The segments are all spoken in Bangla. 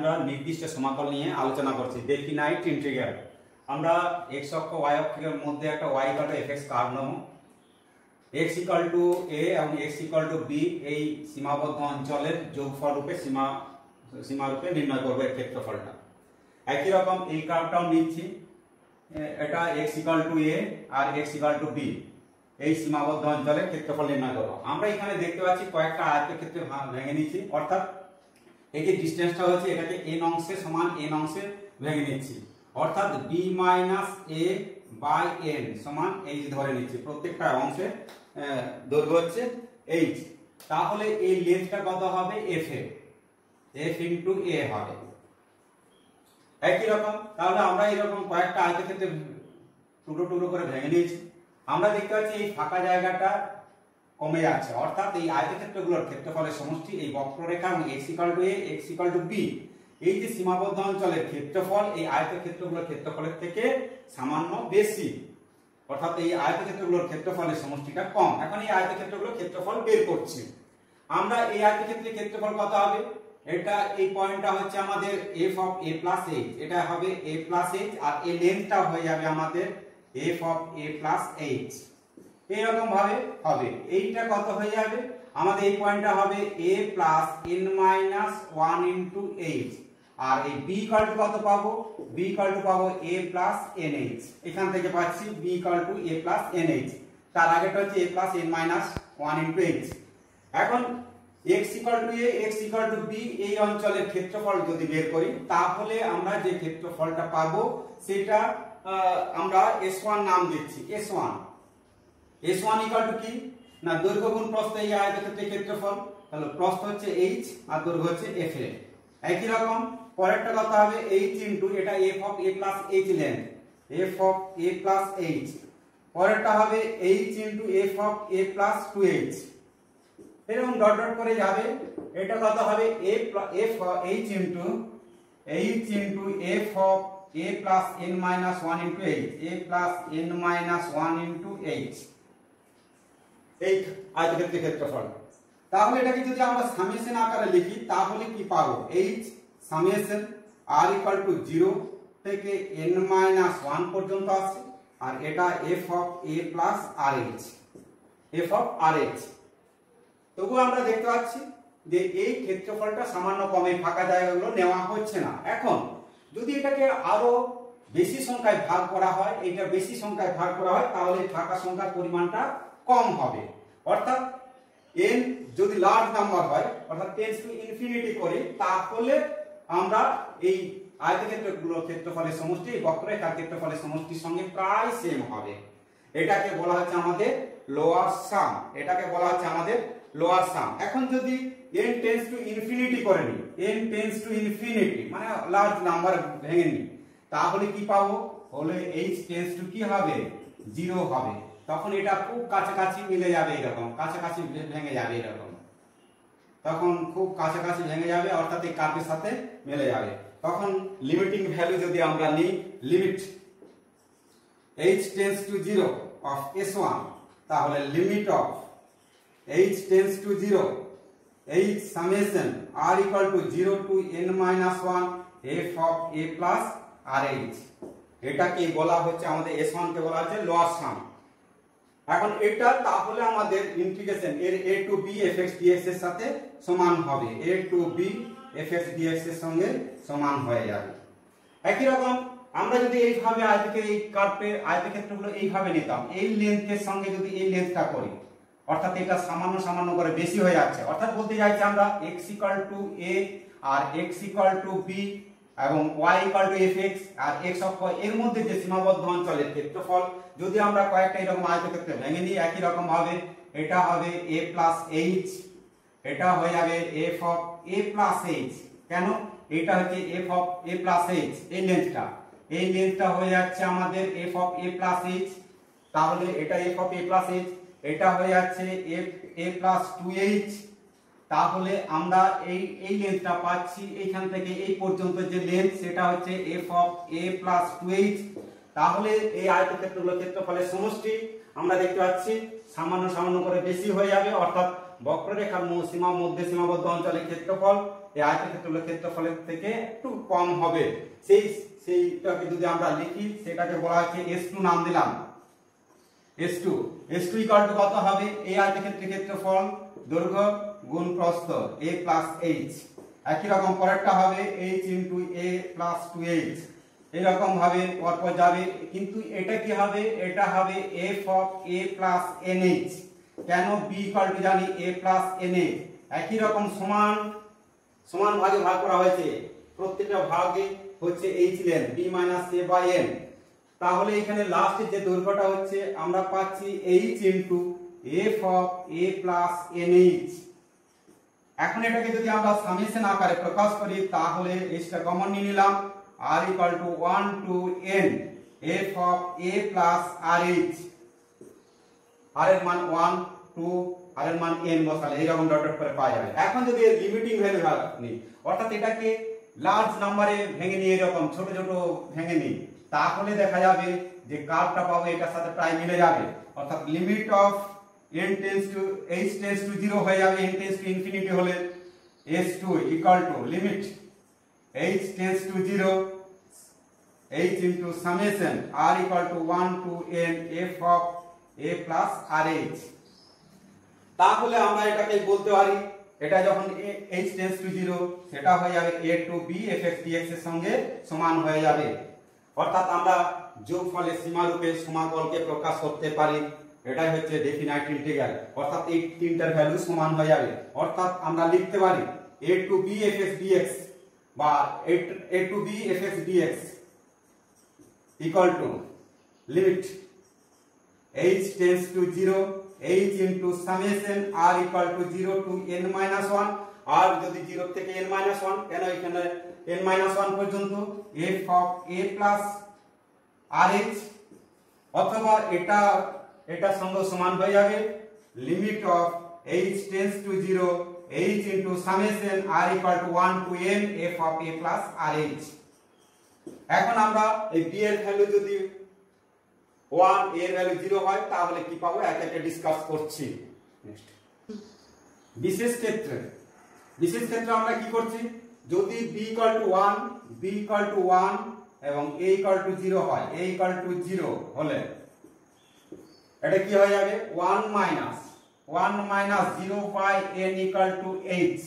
আমরা নির্দিষ্ট সমাকল নিয়ে আলোচনা করছি, ডেফিনাইট ইন্টিগ্রাল। আমরা x অক্ষ y অক্ষের মধ্যে একটা y = fx কার্ভ নেব। x = a এবং x = b এই সীমাবদ্ধ অঞ্চলের যোগফল রূপে সীমা রূপে নির্ণয় করব এর ক্ষেত্রফলটা। একই রকম এই কার্ভটাও নিচ্ছি, এটা x = a R x = b এই সীমাবদ্ধ অঞ্চলের ক্ষেত্রফল নির্ণয় করব। আমরা এখানে দেখতে পাচ্ছি কয়েকটা আয়তক্ষেত্রে ভেঙে নিচ্ছি, অর্থাৎ এই যে ডিসটেন্সটা হচ্ছে এটাকে n অংশে সমান n অংশে ভেঙে নিচ্ছি, অর্থাৎ b - a/n সমান h ধরে নিচ্ছি। প্রত্যেকটা অংশে দৈর্ঘ্য হচ্ছে h। তাহলে এই লেন্থটা কত হবে? f * a হবে। একই রকম তাহলে আমরা এরকম কয়েকটা আয়তক্ষেত্রে টুকরো টুকরো করে ভেঙে নিয়েছি। আমরা দেখতে পাচ্ছি এই ফাঁকা জায়গাটা কমে যাচ্ছে, অর্থাৎ এই আয়তক্ষেত্রগুলোর ক্ষেত্রফলের সমষ্টি এই বক্ররেখা এবং x = a x = b এই যে সীমাবদ্ধ অঞ্চলের ক্ষেত্রফল এই আয়তক্ষেত্রগুলোর ক্ষেত্রফলের থেকে সামান্য বেশি, অর্থাৎ এই আয়তক্ষেত্রগুলোর ক্ষেত্রফলের সমষ্টিটা কম। এখন এই আয়তক্ষেত্রগুলোর ক্ষেত্রফল বের করছি। আমরা এই আয়তক্ষেত্রের ক্ষেত্রফল কত হবে? এটা এই পয়েন্টটা হচ্ছে আমাদের f + a+h, এটা হবে a+h আর এই লেন্থটা হয়ে যাবে আমাদের f + a+h। এইরকম ভাবে হবে। এইটা কত হয়ে যাবে? আমাদের এই পয়েন্টটা হবে a + n - 1 * h আর এই b কত পাবো? b পাবো a + nh। এখান থেকে পাচ্ছি b = a + nh। তার আগেটা হচ্ছে a + n - 1 * h। এখন x = a x = b এই অঞ্চলের ক্ষেত্রফল যদি বের করি তাহলে আমরা যে ক্ষেত্রফলটা পাবো সেটা আমরা s1 নাম দিচ্ছি। s1 = কি না, দৈর্ঘ্য গুণ প্রস্থ এই আয়তক্ষেত্রের ক্ষেত্রফল। তাহলে প্রস্থ হচ্ছে h আর দৈর্ঘ্য হচ্ছে f। একই রকম পরেরটা কত হবে? h * এটা f + a+h length, f + a+h। পরেরটা হবে h * f + a+2h। এরকম ডট ডট করে যাবে। এটা কত হবে? h * f + a+n - 1 * h a+n - 1 * h এই আয়তক্ষেত্রের ক্ষেত্রফল। তাহলে এটাকে যদি আমরা সামেশন আকারে লিখি তাহলে কি পাবো? h সামেশন r = 0 থেকে n - 1 পর্যন্ত আছে আর এটা f + a+rh, f + rh। তবুও আমরা দেখতে পাচ্ছি যে এই ক্ষেত্রফলটা সামান্য কমে, ফাঁকা জায়গাগুলো নেওয়া হচ্ছে না। এখন যদি এটাকে আরো বেশি সংখ্যায় ভাগ করা হয়, এটা বেশি সংখ্যায় ভাগ করা হয় তাহলে ফাঁকা সংখ্যার পরিমাণটা কম হবে, অর্থাৎ n যদি লার্জ নাম্বার হয় অর্থাৎ টেন্ডস টু ইনফিনিটি করি তাহলে আমরা এই আয়তক্ষেত্রগুলোর ক্ষেত্রফলের সমষ্টি বক্ররেখার ক্ষেত্রফলের সমষ্টির সঙ্গে প্রায় সেম হবে। এটাকে বলা হচ্ছে আমাদের লোয়ার সাম, এটাকে বলা হচ্ছে আমাদের লোয়ার সাম। এখন যদি n টেন্ডস টু ইনফিনিটি করে নি, n টেন্ডস টু ইনফিনিটি মানে লার্জ নাম্বার ভেঙে নি, তাহলে কি পাবো? হলে h টেন্ডস টু কি হবে? 0 হবে। তখন এটা খুব কাছাকাছি মিলে যাবে, এরকম কাছাকাছি ভেঙে যাবে, এরকম তখন খুব কাছাকাছি ভেঙে যাবে, অর্থাৎ এই কার্ভের সাথে মিলে যাবে। তখন লিমিটিং ভ্যালু যদি আমরা নিই, limit h tends to 0 of s1, তাহলে limit of h tends to 0 h summation r = 0 to n - 1 f + a+rh। এটাকে বলা হচ্ছে আমাদের s1 কে বলা হচ্ছে লোয়ার সাম। এখন এটা তাহলে আমাদের ইন্টিগ্রেশন এর a to b fx dx এর সাথে সমান হবে, a to b fx dx এর সঙ্গে সমান হয়ে যাবে। একই রকম আমরা যদি এইভাবে এই কার্ভের আয়তক্ষেত্রগুলো এইভাবে নিতাম, এই লেন্থের সঙ্গে যদি এই লেন্থটা করি, অর্থাৎ এটা সামান্য সামান্য করে বেশি হয়ে যাচ্ছে, অর্থাৎ বলতে চাইছি আমরা x = a R x = b এবং y = fx আর x অক্ষ এর মধ্যে যে সীমাবদ্ধ অঞ্চলের ক্ষেত্রফল যদি আমরা কয়েকটা এরকম আয়তক্ষেত্রে ভেঙে নিই, একই রকম ভাবে এটা হবে a + h, এটা হয়ে যাবে f a+h। কেন? এটা হচ্ছে f a+h, এই লেন্থটা হয়ে যাচ্ছে আমাদের f a+h। তাহলে এটা f a+h, এটা হয়ে যাচ্ছে f a+2h। তাহলে আমরা এই লেন্থটা পাচ্ছি এইখান থেকে এই পর্যন্ত যে লেন্থ সেটা হচ্ছে f a+2h। তাহলে এই আয়তক্ষেত্রগুলোর ক্ষেত্রফলের সমষ্টি আমরা দেখতে পাচ্ছি সামান্য সামান্য করে বেশি হয়ে যাবে, অর্থাৎ বক্ররেখার সীমাবদ্ধ অঞ্চলের ক্ষেত্রফল এই আয়তক্ষেত্রের ক্ষেত্রফলের থেকে একটু কম হবে, সেইটাকে যদি আমরা লিখি সেটাকে বলা হচ্ছে S2 নাম দিলাম। S2 ইকুয়াল টু কত হবে? এই আয়তক্ষেত্রের ক্ষেত্রফল দৈর্ঘ্য গুণ প্রস্থ a প্লাস h। একই রকম পরেরটা হবে h into a plus 2h। এরকম ভাবে পরপর যাবে, কিন্তু এটা কি হবে? এটা হবে f of a plus nh। কেন? b ইকুয়াল টু জানি a প্লাস nh। একই রকম সমান সমান ভাগে ভাগ করা হয়েছে, প্রত্যেকটা ভাগে হচ্ছে h লেন b minus a by n। তাহলে এখানে লাস্টের যে দৈর্ঘ্যটা হচ্ছে আমরা পাচ্ছি h into f of a plus nh। এখন এটাকে যদি আমরা সামেশন আকারে প্রকাশ করি তাহলে এইটা কমন নিয়ে নিলাম, r equal to 1 to n f of a plus rh। r এর মান 1 2 r এর মান n বসালে এইরকম ডট ডট করে পাওয়া যাবে। এখন যদি এর লিমিটিং ভ্যালু নিই, অর্থাৎ এটাকে লার্জ নাম্বারে ভেঙে নিয়ে এরকম ছোট ছোট ভেঙে নিই, তাহলে দেখা যাবে যে কার্ভটা পাবো এটার সাথে প্রায় মিলে যাবে। অর্থাৎ limit of n tends to h tends to 0 হয়ে যাবে, n টেন্ডস টু ইনফিনিটি হলে s2 equal to limit h tends to 0 h into summation r equal to 1 to n f of a plus rh। তাহলে আমরা এটাকে বলতে পারি, এটা যখন h টেন্ডস টু 0 সেটা হয়ে যাবে a to b fx dx এর সঙ্গে সমান হয়ে যাবে। অর্থাৎ আমরা যোগফলের সীমারূপে সমাকলকে প্রকাশ করতে পারি, এটাই হচ্ছে ডেফিনাইট ইন্টিগ্রাল। অর্থাৎ এই তিনটার ভ্যালু সমান হয়ে যাবে। অর্থাৎ আমরা লিখতে পারি a to b fx dx বা a to b fx dx equal to limit h tends to 0 h into summation r equal to 0 to n minus 1। আর যদি 0 থেকে n মাইনাস 1, কেন এখানে n মাইনাস 1 পর্যন্ত f of a plus rh, অথবা এটা সঙ্গে সমান হয়ে যাবে limit of h tends to 0 h into summation r equal to 1 to n f of a plus rh। এখন আমরা এই b এর ভ্যালু যদি 1 এর ভ্যালু 0 হয় তাহলে কি পাবো এক একটা ডিসকাস করছি। নেক্সট বিশেষ ক্ষেত্রে আমরা কি করছি, যদি b ইকুয়াল টু 1 এবং a ইকুয়াল টু 0 হয়, a ইকুয়াল টু 0 হলে এটা কি হয়ে যাবে 1 minus 0 by n equal to h,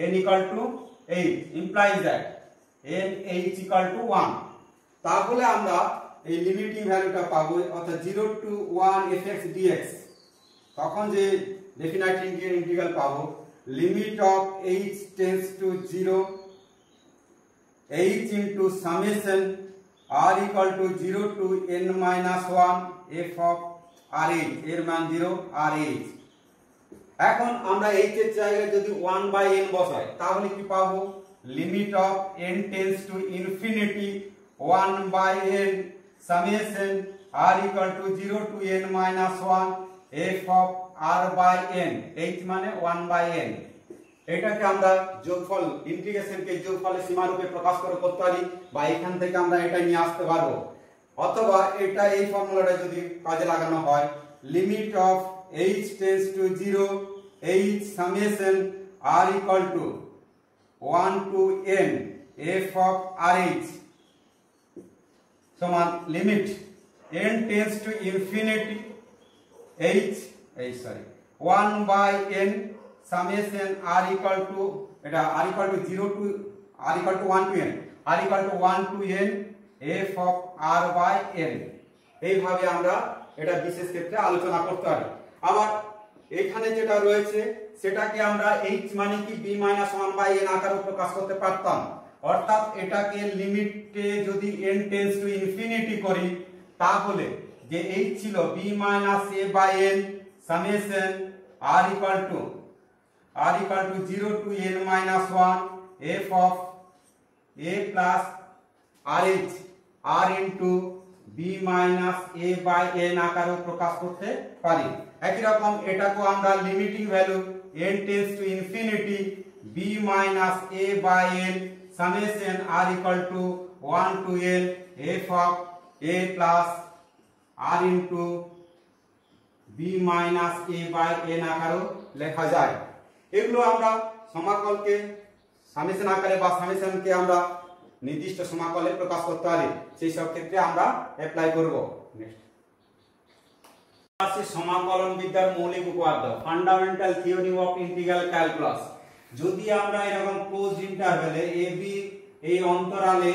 n equal to h implies that n h equal to 1। তাহলে আমরা এই লিমিটিং ভ্যালুটা পাবো, অর্থাৎ 0 টু 1 fx dx। তখন যে ডেফিনাইট ইন্টিগ্রাল পাবো limit of h tends to 0 h into summation r equal to 0 to n minus 1 f of rh, এর মান 0 rh। এখন আমরা h এর জায়গায় যদি 1 বাই n বসাই তাহলে কি পাবো, limit of n tends to infinity 1 by n summation r equal to 0 to n minus 1 f of r by n, h মানে 1 বাই n। এটাকে আমরা যোগফল ইন্টিগ্রেশনকে যোগফলের সীমারূপে প্রকাশ করতে পারি, বা এখান থেকে আমরা এটা নিয়ে আসতে পারবো। অথবা এটা এই ফর্মুলাটা যদি কাজে লাগানো হয় limit of h tends to 0 h summation r equal to 1 to n f of rh সমান limit n tends to infinity 1 by n summation r equal to এটা r equal to 0 to r equal to 1 to n r equal to 1 to n f of r by n। এইভাবে আমরা এটা বিশেষ ক্ষেত্রে আলোচনা করতে পারি। আবার এখানে যেটা রয়েছে সেটাকে আমরা h মানে কি b মাইনাস 1 বাই n আকারে প্রকাশ করতে পারতাম। অর্থাৎ এটাকে লিমিটে যদি n টেন্ডস টু ইনফিনিটি করি তাহলে যে h ছিল b minus a by n summation r equal to 0 to n minus 1 f of a plus rh r into b minus a by n আকারে প্রকাশ করতে পারি। একই রকম এটাকেও আমরা limiting value n tends to infinity b minus a by n summation r equal to 1 to n f of a plus r into b minus a by n আকারে লেখা যায়। এগুলো আমরা সমাকলকে সামেশন আকারে বা সামেশনকে আমরা নির্দিষ্ট সমাকলে প্রকাশ করতে পারি, সেই সব ক্ষেত্রে আমরা অ্যাপ্লাই করব। নেক্সট আছে সমাকলন বিদ্যার মৌলিক উপাদ্য, fundamental theory of integral calculus. যদি আমরা এরকম ক্লোজড ইন্টারভ্যালে a b এই অন্তরালে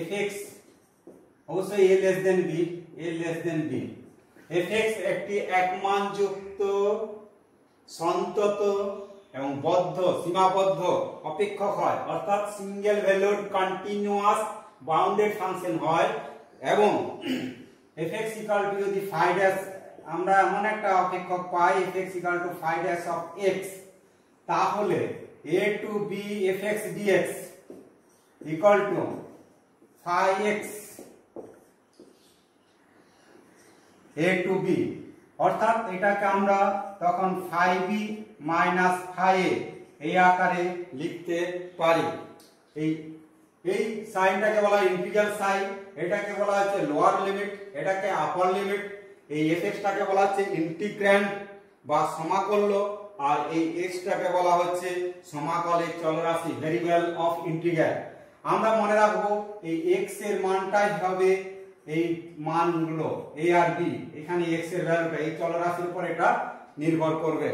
fx অবশ্যই a less than b fx একটি একমানযুক্ত সন্তত এবং সীমাবদ্ধ অপেক্ষক হয়, অর্থাৎ single valued continuous bounded function হয়, এবং fx ইকুয়াল টু যদি phi ড্যাশ আমরা এমন একটা অপেক্ষক পাই fx equal to phi dash of x, তাহলে a to b fx dx equal two phi x a to b, অর্থাৎ এটাকে আমরা তখন phi b minus phi a এই আকারে লিখতে পারি। এই সাইনটাকে বলা হয় ইন্টিগ্রাল সাইন, এটাকে বলা হচ্ছে লোয়ার লিমিট, এটাকে আপার লিমিট, এই fx টাকে বলা হচ্ছে ইন্টিগ্র্যান্ড বা সমাকল্য, আর এই x টাকে বলা হচ্ছে সমাকলিত চলরাশি ভেরিয়েবল অফ ইন্টিগ্রাল। আমরা মনে রাখবো এই x এর মানটাই হবে এই মানগুলো a আর b, এখানে x এর ভ্যালুটা এই চলরাশির উপর এটা নির্ভর করবে।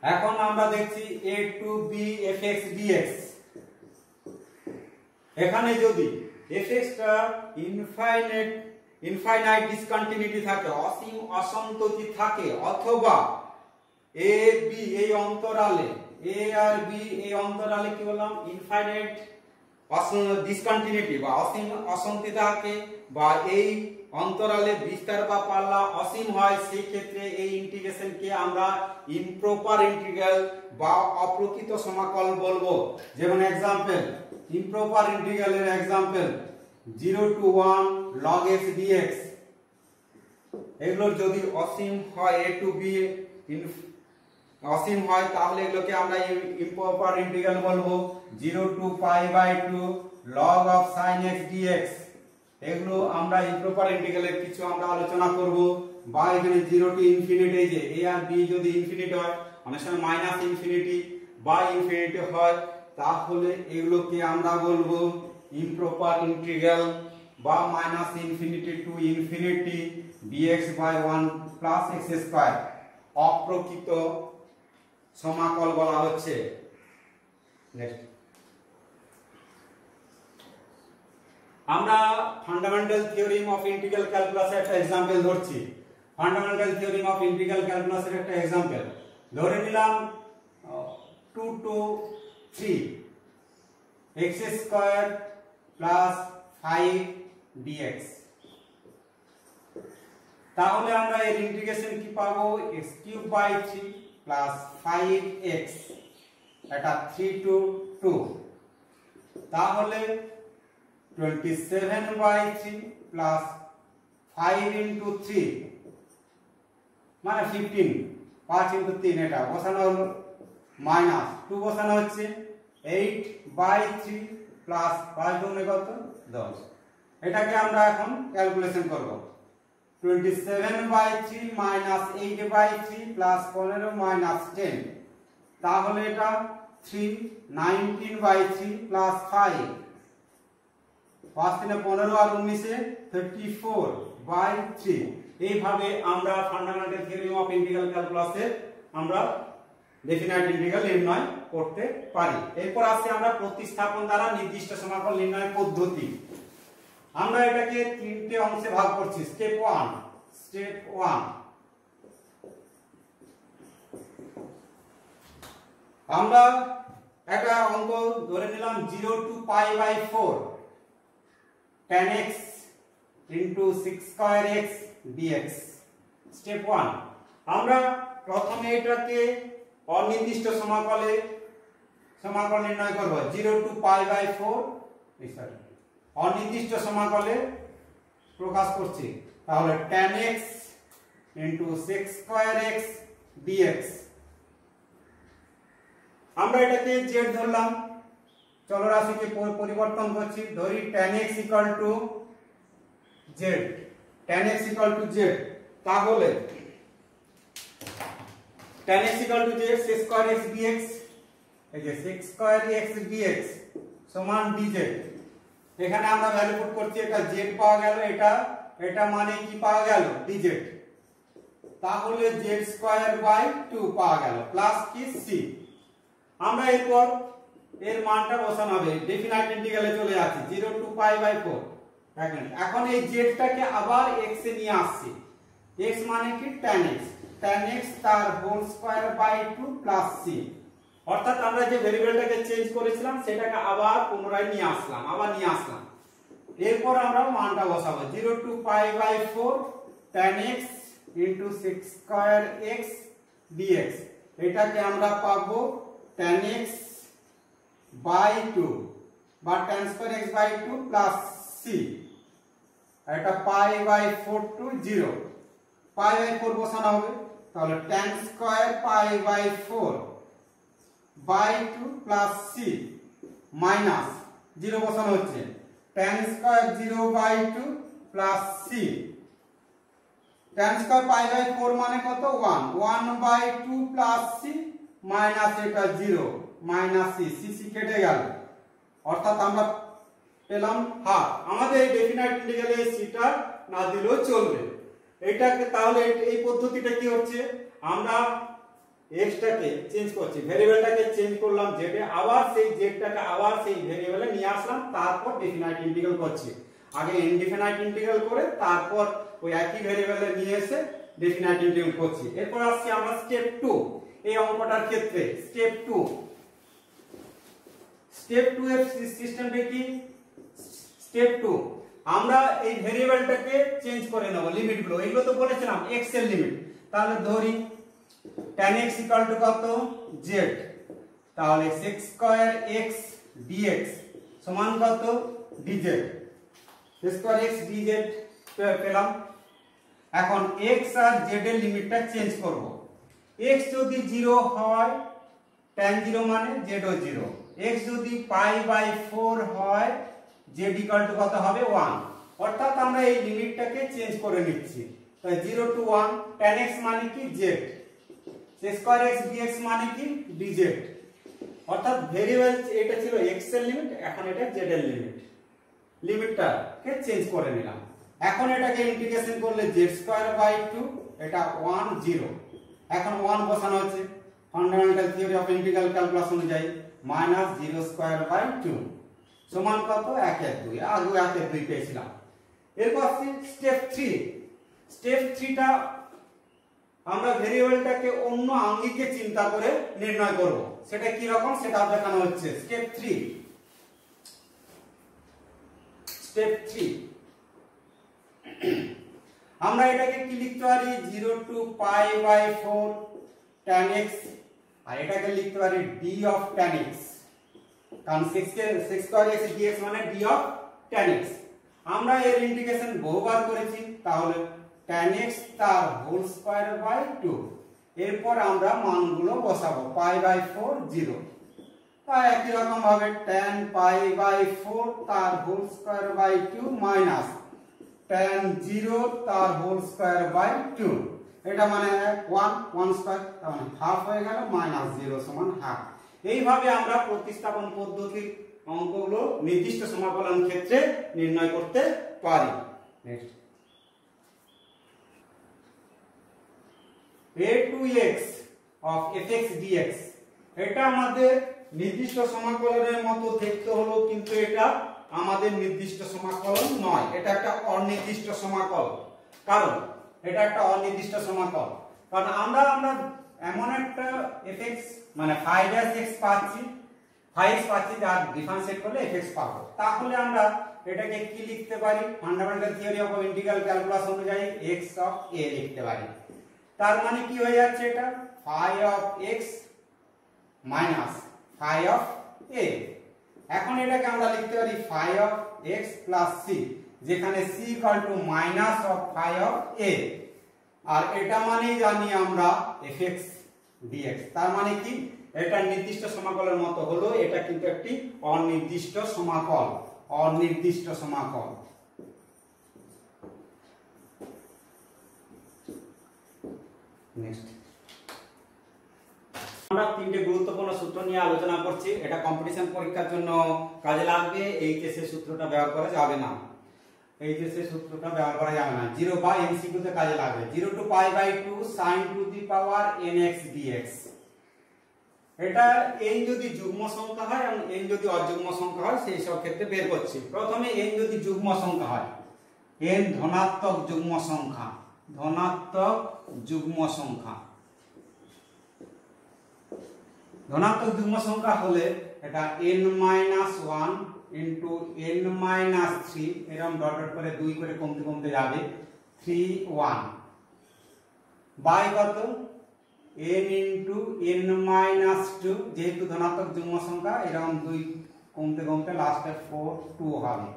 এখন আমরা দেখছি a to b fx dx। এখানে যদি fx টা ইনফাইনাইট ডিসকন্টিনিউটি থাকে, অসীম অসন্ততি থাকে, অথবা a b এই অন্তরালে a আর b এই অন্তরালে কি বললাম ইনফাইনাইট ডিসকন্টিনিউটি বা অসীম অসন্ততি থাকে, বা এই অন্তরালে বিস্তার বা পাল্লা অসীম হয়, সেই ক্ষেত্রে এই ইন্টিগ্রেশনকে আমরা ইমপ্রপার ইন্টিগ্রাল বা অপ্রকৃত সমাকল বলবো। যেমন एग्जांपल ইমপ্রপার ইন্টিগ্রালের example 0 to 1 log x dx, এগুলো যদি অসীম হয় a to b অসীম হয়, তাহলে এগুলোকে আমরা ইমপ্রপার ইন্টিগ্রাল বলবো। 0 to pi by 2 log of sin x dx, এগুলো আমরা ইমপ্রপার ইন্টিগ্রালের কিছু আমরা আলোচনা করব। বা এখানে 0 টু ইনফিনিটি, এই যে a আর b যদি ইনফিনিটি হয়, অনেক সময় মাইনাস ইনফিনিটি বা ইনফিনিটি হয়, তাহলে এগুলোকে আমরা বলবো ইমপ্রপার ইন্টিগ্রাল বা minus infinity to infinity dx by 1 plus x square, অপ্রকৃত সমাকল বলা হচ্ছে। নেক্সট আমরা ফান্ডামেন্টাল থিওরিম অফ ইন্টিগ্রাল ক্যালকুলাসের একটা एग्जांपल ধরছি। ফান্ডামেন্টাল থিওরিম অফ ইন্টিগ্রাল ক্যালকুলাসের একটা एग्जांपल ধরে নিলাম 2 to 3 x square plus 5 dx, তাহলে আমরা এর ইন্টিগ্রেশন কি পাবো x cube by 3 plus 5x, এটা 3 to 2, তাহলে 27 by 3 plus 5 into 3 মানে 15, 5 into 3 এটা বসানো হলো, মাইনাস 2 বসানো হচ্ছে 8 by 3 plus 5 গুণে কত 10। এটাকে আমরা এখন ক্যালকুলেশন করব। 27 by 3 minus 8 by 3 plus 15 minus 10, তাহলে এটা 19 by 3 plus 5, 5 3 15 আর 19 34 by 3। এইভাবে আমরা ফান্ডামেন্টাল থিওরিম অফ ইন্টিগ্রাল ক্যালকুলাসে আমরা ডেফিনাইট ইন্টিগ্রাল নির্ণয় করতে পারি। এরপর আসছে আমরা প্রতিস্থাপন দ্বারা নির্দিষ্ট সমাকল নির্ণয়ের পদ্ধতি। আমরা এটাকে তিনটে অংশে ভাগ করছি। স্টেপ 1 আমরা একটা অঙ্ক ধরে নিলাম 0 to pi by 4 tan x into 6 square x dx। Step 1 আমরা প্রথমে এটাকে অনির্দিষ্ট সমাকলে সমাকল নির্ণয় করব। 0 to pi by 4 অনির্দিষ্ট সমাকলে প্রকাশ করছি, তাহলে tan x into 6 square x dx। আমরা এটাকে z ধরলাম, চলরাশিকে পরিবর্তন করছি, ধরি tan x equal to z, tan x equal to z, তাহলে tan x equal to যে sec square x dx, এই যে sec square x dx সমান dz। এখানে আমরা ভ্যালু পুট করছি, এটা z পাওয়া গেল, এটা মানে কি পাওয়া গেল dz, তাহলে z স্কয়ার বাই 2 পাওয়া গেল প্লাস কি c। আমরা এরপর এর মানটা বসানো হবে, ডেফিনাইট ইন্টিগ্রালে চলে যাচ্ছে 0 টু পাই বাই 4। এখন এই z টাকে আবার x এ নিয়ে আসছি, x মানে কি tan x তার whole square by 2 plus c। অর্থাৎ আমরা যে ভেরিয়েবলটাকে চেঞ্জ করেছিলাম সেটাকে আবার পুনরায় নিয়ে আসলাম। এরপর আমরা মানটা বসাবো 0 to pi by 4 tan x into sec square x dx, এটাকে আমরা পাবো tan x by 2 বা tan square x by 2 plus c, এটা pi by 4 to 0, pi by 4 বসানো হবে, তাহলে tan square pi by 4 by 2 plus c minus 0 বসানো হচ্ছে tan square 0 by 2 plus c, tan square pi by 4 মানে কত 1 by 2 plus c মাইনাস এটা 0 মাইনাস c কেটে গেল, অর্থাৎ আমরা পেলাম হাফ। আমাদের এই ডেফিনাইট ইন্টিগ্রালে সিটা না দিলেও চলবে। এটাকে তাহলে এই পদ্ধতিটা কি হচ্ছে, আমরা x টাকে চেঞ্জ করছি, ভেরিয়েবলটাকে চেঞ্জ করলাম z এ, আবার সেই z টাকে আবার সেই ভেরিয়েবলে নিয়ে আসলাম, তারপর ডেফিনাইট ইন্টিগ্রাল করছি। আগে ইনডিফিনাইট ইন্টিগ্রাল করে তারপর ওই একই ভেরিয়েবলে নিয়ে এসে ডেফিনাইট ইন্টিগ্রাল করছি। এরপর আসছি আমরা স্টেপ 2 এই অঙ্কটার ক্ষেত্রে। স্টেপ 2 এর সিস্টেমটা কি, স্টেপ 2 আমরা এই ভেরিয়েবলটাকে চেঞ্জ করে নেব, লিমিটগুলো এইগুলো তো বলেছিলাম x এর লিমিট। তাহলে ধরি tan x ইকুয়াল টু কত z, তাহলে sec square x dx সমান কত dz, sec square x dz পেলাম। এখন x আর z এর লিমিটটা চেঞ্জ করব। x যদি 0 হয় tan 0 মানে z ও 0, x যদি পাই বাই 4 হয় z ইকুয়াল টু কত হবে 1, অর্থাৎ আমরা এই লিমিটটাকে চেঞ্জ করে নিচ্ছি। তাই 0 টু 1 tan x মানে কি z, sec square x dx মানে কি dz, অর্থাৎ ভেরিয়েবল এটা ছিল x এর লিমিট, এখন এটা z এর লিমিটটাকে চেঞ্জ করে নিলাম। এখন এটাকে ইন্টিগ্রেশন করলে z স্কয়ার বাই 2, এটা 1 0, এখন 1 বসানো হচ্ছে fundamental theory of integral calculus অনুযায়ী মাইনাস 0 স্কয়ার বাই 2 সমান কত 1 এর 2, আগে 1 এর 2 পেয়েছিলাম। এরপর আসছি স্টেপ 3। স্টেপ 3 টা আমরা ভেরিয়েবলটাকে অন্য আঙ্গিকে চিন্তা করে নির্ণয় করব, সেটা কি রকম সেটা দেখানো হচ্ছে। স্টেপ 3 আমরা এটাকে কি লিখতে পারি 0 to pi by 4 tan x, আর এটাকে লিখতে পারি d of tan x, কারণ sec square x dx মানে d of tan x। আমরা এর ইন্টিগ্রেশন বহুবার করেছি, তাহলে tan x তার হোল স্কয়ার বাই 2। এরপর আমরা মানগুলো বসাবো, পাই বাই 4 0, তাই একই রকম ভাবে tan পাই বাই 4 তার whole square by 2 minus tan 0 তার হোল স্কয়ার বাই 2, এটা মানে 1 স্কয়ার, তার মানে হাফ হয়ে গেল, মাইনাস 0 সমান হাফ। এইভাবে আমরা প্রতিস্থাপন পদ্ধতির অঙ্কগুলো নির্দিষ্ট সমাকলন ক্ষেত্রে নির্ণয় করতে পারি। Next a to x of fx dx, এটা আমাদের নির্দিষ্ট সমাকলনের মতো দেখতে হলো, কিন্তু এটা আমাদের নির্দিষ্ট সমাকলন নয়, এটা একটা অনির্দিষ্ট সমাকল। কারণ এটা একটা অনির্দিষ্ট সমাকল, কারণ আমরা এমন একটা fx মানে phi dash x পাচ্ছি, phi x পাচ্ছি, যার ডিফারেন্সিয়েট করলে fx পাবো। তাহলে আমরা এটাকে কি লিখতে পারি, fundamental theory of integral calculus অনুযায়ী x অফ a লিখতে পারি। তার মানে কি হয়ে যাচ্ছে, এটা phi of x minus phi of a। এখন এটাকে আমরা লিখতে পারি phi of x plus c, যেখানে c equal to minus of phi of a, আর এটা মানেই জানি আমরা fx dx। তার মানে কি, এটা নির্দিষ্ট সমাকলের মতো হলো, এটা কিন্তু একটি অনির্দিষ্ট সমাকল। নেক্সট আমরা তিনটে গুরুত্বপূর্ণ সূত্র নিয়ে আলোচনা করছি। এটা কম্পিটিশন পরীক্ষার জন্য কাজে লাগবে। এইচএস এর সূত্রটা ব্যবহার করা যাবে না, এইচএস এর সূত্রটা ব্যবহার করা যাবে না। 0 বা এমসিকিউ তে কাজে লাগবে। 0 to pi by 2 sin to the power nx dx। এটা n যদি যুগ্ম সংখ্যা হয় এবং n যদি অযুগ্ম সংখ্যা হয় সেই সব ক্ষেত্রে বের করছি। প্রথমে n যদি যুগ্ম সংখ্যা হয়, n ধনাত্মক যুগ্ম সংখ্যা, ধনাত্মক যুগ্ম সংখ্যা, ধনাত্মক যুগ্ম সংখ্যা হলে এটা n-1 into n-3 এরকম ডট ডট করে 2 করে কমতে কমতে যাবে 3 1 বাই কত n into n-2 যেহেতু ধনাত্মক যুগ্ম সংখ্যা এরকম 2 কমতে কমতে লাস্টে 4 2 হবে।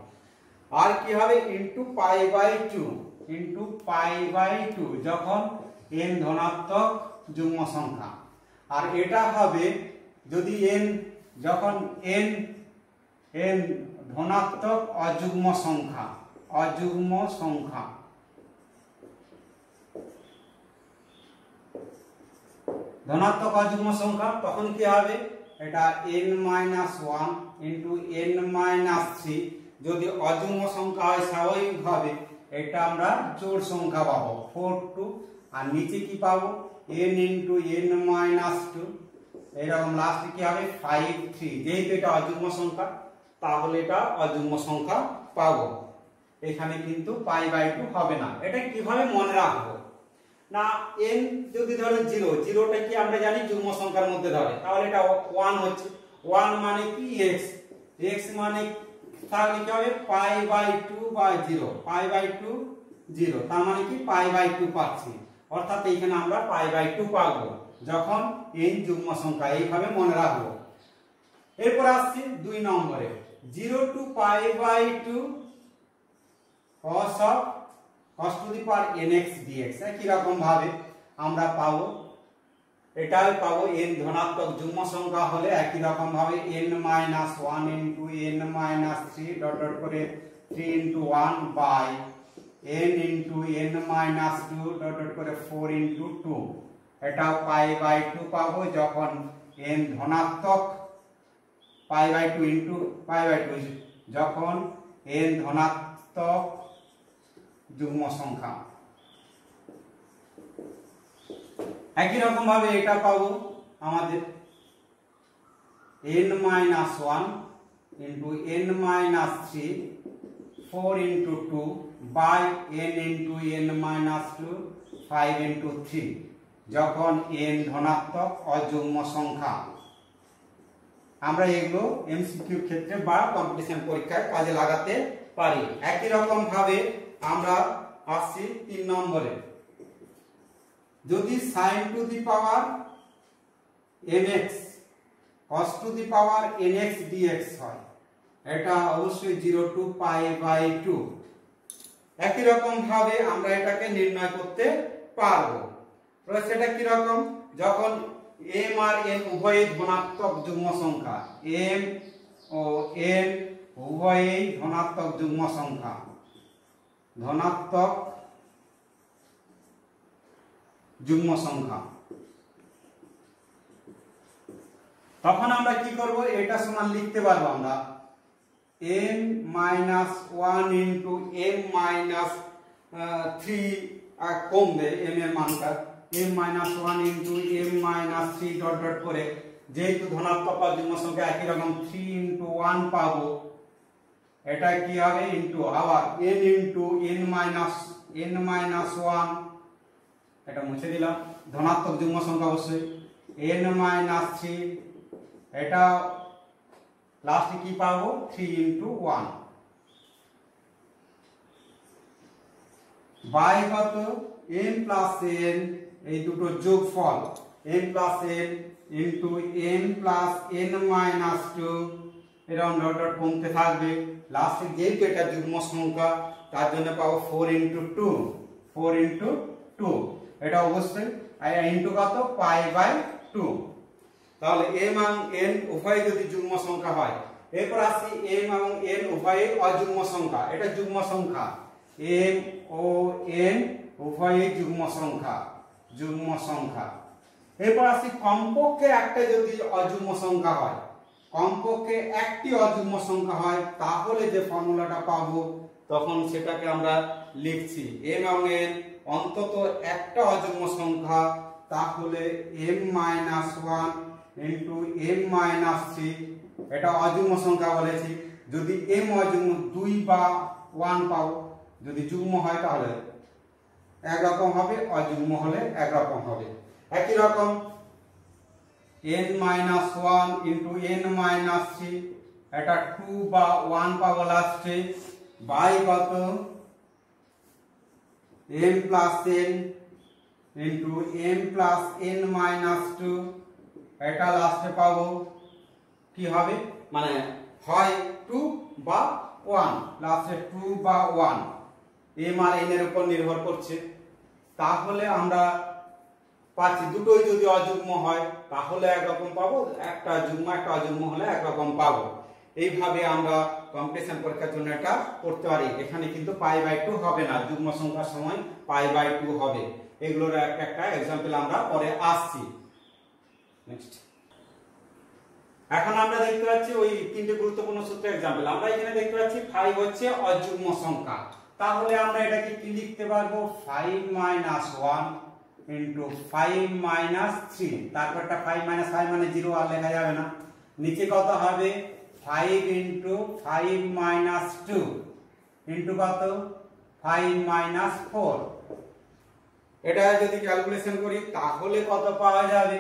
আর কি হবে into pi by 2, into pi by 2 যখন n ধনাত্মক যুগ্ম সংখ্যা। আর এটা হবে যদি n যখন n ধনাত্মক অযুগ্ম সংখ্যা, অযুগ্ম সংখ্যা, ধনাত্মক অযুগ্ম সংখ্যা তখন কি হবে এটা n-1 into n-3 যদি অযুগ্ম সংখ্যা হয় স্বাভাবিকভাবে এটা আমরা জোড় সংখ্যা পাবো 4 2 আর নিচে কি পাবো n into n-2 এরকম লাস্টে কি হবে 5 3 যেহেতু এটা অযুগ্ম সংখ্যা তাহলে এটা অযুগ্ম সংখ্যা পাবো। এখানে কিন্তু পাই বাই 2 হবে না। এটা কিভাবে মনে রাখবো না n যদি ধরো 0 0টা কি আমরা জানি যুগ্ম সংখ্যার মধ্যে ধরে তাহলে এটা 1 হচ্ছে 1 মানে কি x x মানে তাহলে কি হবে পাই বাই 2 বা 0 পাই বাই 2 0 তার মানে কি পাই বাই 2 পাচ্ছি অর্থাৎ এইখানে আমরা পাই বাই 2 পাবো যখন n যুগ্ম সংখ্যা। এইভাবে মনে রাখবো। এরপর আসছে 2 নম্বরে 0 to pi by 2 cos of cos to the power nx dx। একই রকম ভাবে আমরা পাবো এটাও পাবো n ধনাত্মক যুগ্ম সংখ্যা হলে একই রকম ভাবে n-1 into n-3 dot dot করে 3 into 1 by n into n-2 dot dot করে 4 into 2 এটাও পাই বাই 2 পাবো যখন n ধনাত্মক pi by 2 into pi by 2 যখন n ধনাত্মক যুগ্ম সংখ্যা। একই রকম ভাবে এটা পাবো আমাদের n-1 into n-3 4 into 2 by n into n-2 5 into 3 যখন n ধনাত্মক অযুগ্ম সংখ্যা। আমরা এগুলো এমসিকিউ ক্ষেত্রে বা কম্পিটিশন পরীক্ষায় কাজে লাগাতে পারি। একই রকম ভাবে আমরা আসছি 3 নম্বরে যদি sin to the power nx cos to the power nx dx হয় এটা অবশ্যই 0 to pi by 2। একই রকম ভাবে আমরা এটাকে নির্ণয় করতে পারবো। সেটা কি রকম যখন m আর n উভয়ই ধনাত্মক যুগ্ম সংখ্যা, m ও n উভয়ই ধনাত্মক যুগ্ম সংখ্যা, ধনাত্মক যুগ্ম সংখ্যা তখন আমরা কি করব এটা সমান লিখতে পারবো আমরা m-1 into m-3 কমবে m এর মানটা m-1 into m-3 dot dot করে যেহেতু ধনাত্মক যুগ্ম সংখ্যা একই রকম 3 into 1 পাবো এটা কি হবে ইনটু আবার n into n-1 এটা মুছে দিলাম ধনাত্মক যুগ্ম সংখ্যা অবশ্যই n-3 এটা লাস্টে কি পাবো 3 into 1 বাই কত n plus n এই দুটো যোগফল n plus n into n plus n-2 এরকম ডট ডট কমতে থাকবে লাস্টে যেহেতু এটা যুগ্ম সংখ্যা তার জন্য পাবো 4 into 2 এটা অবশ্যই ইনটু কত পাই বাই 2। তাহলে m এবং n উভয় যদি যুগ্ম সংখ্যা হয় এরপর আসি m এবং n উভয়ই অযুগ্ম সংখ্যা। এটা যুগ্ম সংখ্যা m ও n উভয়ই যুগ্ম সংখ্যা, যুগ্ম সংখ্যা এরপর আসি কমপক্ষে একটা যদি অযুগ্ম সংখ্যা হয়, কমপক্ষে একটি অযুগ্ম সংখ্যা হয় তাহলে যে ফর্মুলাটা পাবো তখন সেটাকে আমরা লিখছি m এবং n অন্তত একটা অযুগ্ম সংখ্যা, তাহলে m-1 ইন্টু m-3, এটা অযুগ্ম সংখ্যা বলেছি। যদি m অযুগ্ম 2 বা 1 পাও, যদি যুগ্ম হয় তাহলে একরকম হবে, অযুগ্ম হলে একরকম হবে। একই রকম n-1 ইন্টু n-3, এটা 2 বা 1 পাবো লাস্টে, বাই কত m plus n into m plus n-2, এটা লাস্টে পাবো কি হবে, মানে হয় 2 বা 1, লাস্টে 2 বা 1, m আর n এর উপর নির্ভর করছে। তাহলে আমরা পাচ্ছি দুটোই যদি অযুগ্ম হয় তাহলে একরকম পাবো, একটা যুগ্ম একটা অযুগ্ম হলে একরকম পাবো। এইভাবে আমরা কম্পিটিশন পরীক্ষার জন্য এটা করতে পারি। এখানে কিন্তু π/2 হবে না, যুগ্ম সংখ্যার সময় π/2 হবে। এগুলোর একটা एग्जांपल আমরা পরে আসছি। নেক্সট, এখন আমরা দেখতে পাচ্ছি ওই তিনটে গুরুত্বপূর্ণ সূত্রের एग्जांपल। আমরা এখানে দেখতে পাচ্ছি 5 হচ্ছে অযুগ্ম সংখ্যা, তাহলে আমরা এটাকে কি লিখতে পারবো, 5-1 ইনটু 5-3, তারপরটা 5 মানে 0 আর লেখা যাবে না। নিচে কত হবে 5 ইনটু 5-2 ইনটু কত 5-4। এটা যদি ক্যালকুলেশন করি তাহলে কত পাওয়া যাবে,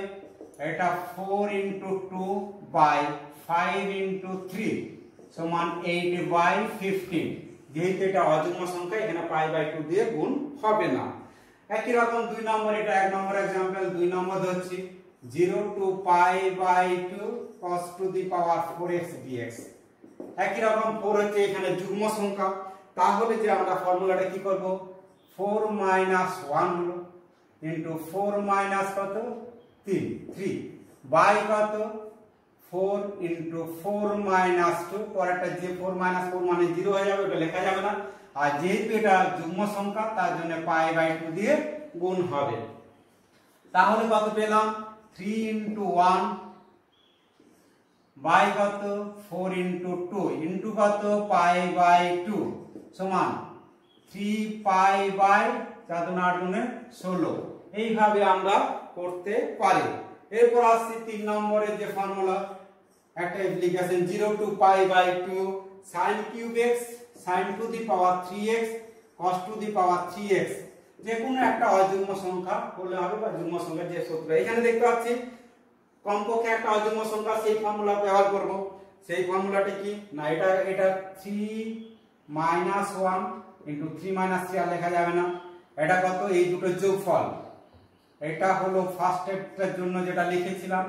এটা 4 ইনটু 2 বাই 5 ইনটু 3 সমান 8/15। যেহেতু এটা অযুগ্ম সংখ্যা এখানে π/2 দিয়ে গুণ হবে না। একই রকম 2 নম্বর, এটা 1 নম্বর एग्जांपल। 2 নম্বর হচ্ছে 0 to π/2 cos to the power 4x dx। একই রকম 4 হচ্ছে এখানে যুগ্ম সংখ্যা, তাহলে যে আমরা ফর্মুলাটা কি করব, 4 - 1 হলো ইনটু 4 মাইনাস কত 3 বাই কত 4 ইনটু 4 - 2, পরেরটা যে 4 - 4 মানে 0 হয়ে যাবে, ওটা লেখা যাবে না। আর যেহেতু এটা যুগ্ম সংখ্যা তার জন্য π/2 দিয়ে গুণ হবে। তাহলে কত পেলাম, 3 ইনটু 1 বাই কত 4 ইনটু 2 ইনটু কত π/2 সমান 3π/4 এইভাবে আমরা করতে পারি। এরপর আসছে 3 নম্বরের যে ফর্মুলা, একটা application 0 to π/2 sin cube x sin two the power 3x cos two the power 3x, যে কোনো একটা অযুগ্ম সংখ্যা হলে হবে বা যুগ্ম সংখ্যার যে সূত্র এখানে দেখতে পাচ্ছি কমপক্ষে একটা অযুগ্ম সংখ্যা, সেই ফর্মুলা ব্যবহার করব। সেই ফর্মুলাটি কি না, এটা 3 - 1 ইনটু 3 - 3 আর লেখা যাবে না, এটা কত এই দুটো যোগফল। এটা হলো ফার্স্ট স্টেপের জন্য যেটা লিখেছিলাম,